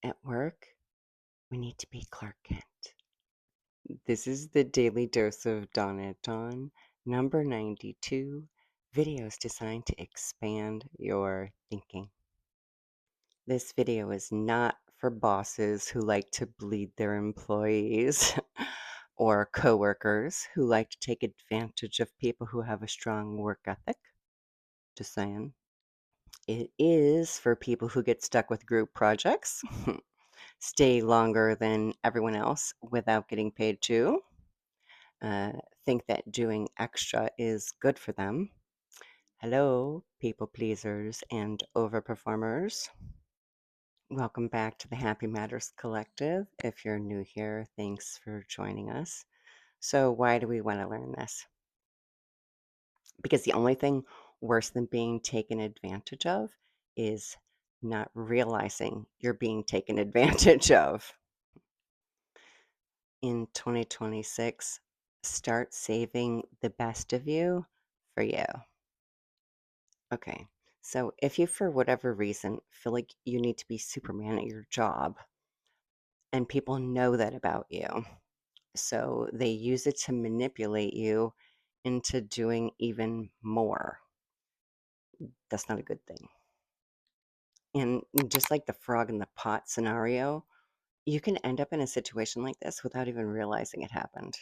At work, we need to be Clark Kent. This is the Daily Dose of Dawn at Dawn, number 92, videos designed to expand your thinking. This video is not for bosses who like to bleed their employees or coworkers who like to take advantage of people who have a strong work ethic. Just saying. It is for people who get stuck with group projects, stay longer than everyone else without getting paid too, uh, think that doing extra is good for them. Hello, people pleasers and overperformers. Welcome back to the Happy Matters Collective. If you're new here, thanks for joining us. So, why do we want to learn this? Because the only thing worse than being taken advantage of is not realizing you're being taken advantage of. In 2026, start saving the best of you for you. Okay, so if you, for whatever reason, feel like you need to be Superman at your job, and people know that about you, so they use it to manipulate you into doing even more, that's not a good thing. And just like the frog in the pot scenario, you can end up in a situation like this without even realizing it happened.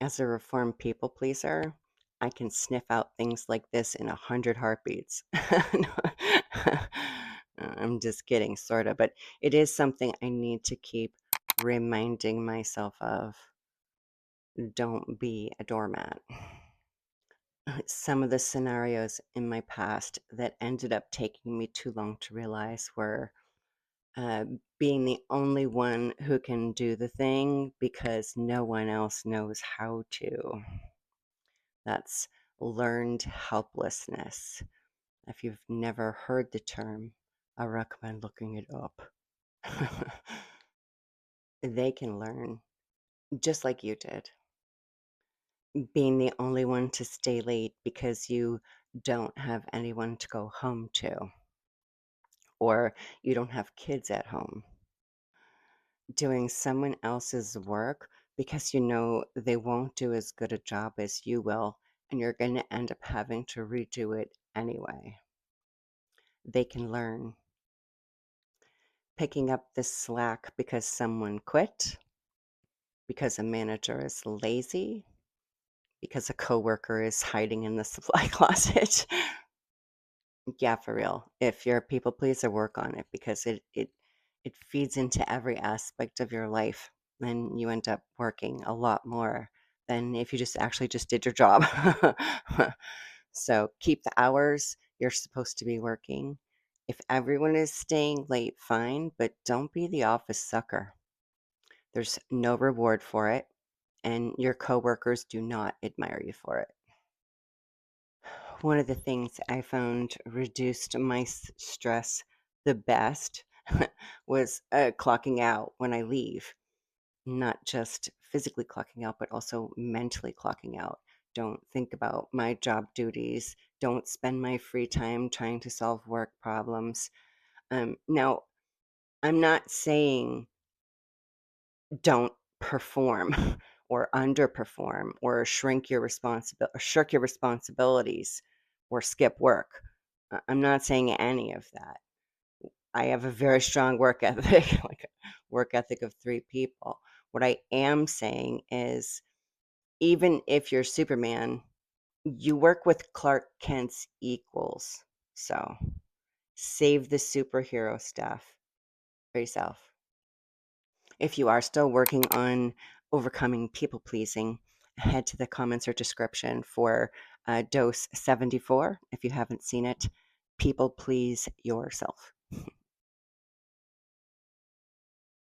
As a reformed people pleaser, I can sniff out things like this in 100 heartbeats. No, I'm just kidding, sort of, but it is something I need to keep reminding myself of. Don't be a doormat. Some of the scenarios in my past that ended up taking me too long to realize were being the only one who can do the thing because no one else knows how to. That's learned helplessness. If you've never heard the term, I recommend looking it up. They can learn just like you did. Being the only one to stay late because you don't have anyone to go home to, or you don't have kids at home. Doing someone else's work because you know they won't do as good a job as you will, and you're going to end up having to redo it anyway. They can learn. Picking up the slack because someone quit, because a manager is lazy, because a coworker is hiding in the supply closet. Yeah, for real. If you're a people pleaser, work on it because it feeds into every aspect of your life. Then you end up working a lot more than if you just did your job. So keep the hours you're supposed to be working. If everyone is staying late, fine, but don't be the office sucker. There's no reward for it, and your coworkers do not admire you for it. One of the things I found reduced my stress the best was clocking out when I leave, not just physically clocking out, but also mentally clocking out. Don't think about my job duties. Don't spend my free time trying to solve work problems. Now, I'm not saying don't perform or underperform or shirk your responsibilities or skip work. I'm not saying any of that. I have a very strong work ethic, like a work ethic of 3 people. What I am saying is even if you're Superman, you work with Clark Kent's equals. So save the superhero stuff for yourself. If you are still working on overcoming people pleasing, head to the comments or description for dose 74. If you haven't seen it, people please yourself.